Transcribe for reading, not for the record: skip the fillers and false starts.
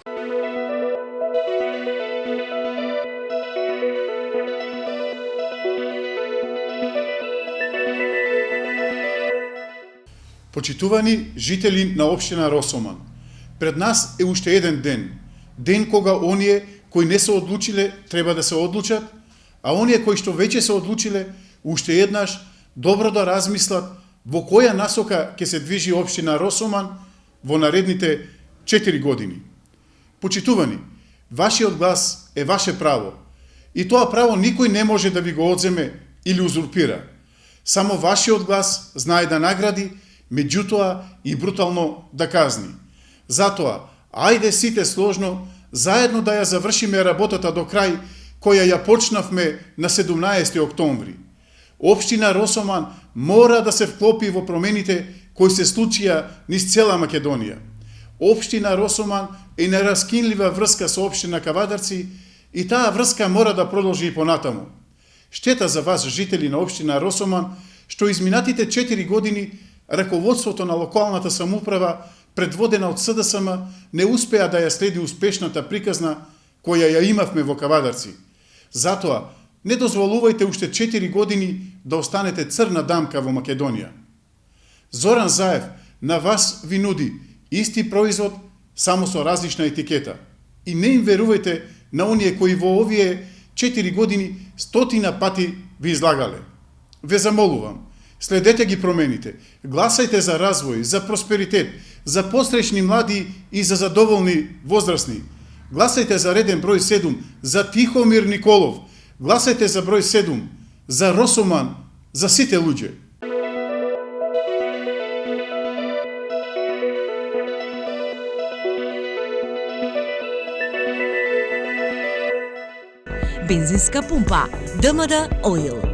Почитувани жители на општина Росоман, пред нас е уште еден ден кога оние кои не се одлучиле треба да се одлучат, а оние кои што веќе се одлучиле уште еднаш добро да размислат во која насока ќе се движи општина Росоман во наредните 4 години. Почитувани, вашиот глас е ваше право и тоа право никој не може да ви го одземе или узурпира. Само вашиот глас знае да награди, меѓутоа и брутално да казни. Затоа, ајде сите сложно, заедно да ја завршиме работата до крај, која ја почнавме на 17. октомври. Општина Росоман мора да се вклопи во промените кои се случија низ цела Македонија. Општина Росоман е нераскинлива врска со општина Кавадарци и таа врска мора да продолжи и понатаму. Штета за вас, жители на општина Росоман, што изминатите 4 години раководството на локалната самоуправа, предводена од СДСМ, не успеа да ја следи успешната приказна која ја имавме во Кавадарци. Затоа, не дозволувајте уште 4 години да останете црна дамка во Македонија. Зоран Заев на вас ви нуди исти производ, само со различна етикета. И не им верувајте на оние кои во овие 4 години 100 пати ви излагале. Ве замолувам, следете ги промените, гласајте за развој, за просперитет, за посречни млади и за задоволни возрастни. Гласајте за реден број 7, за Тихомир Николов. Гласајте за број 7, за Росоман, за сите луѓе. Бензинска пумпа ДМД Оил.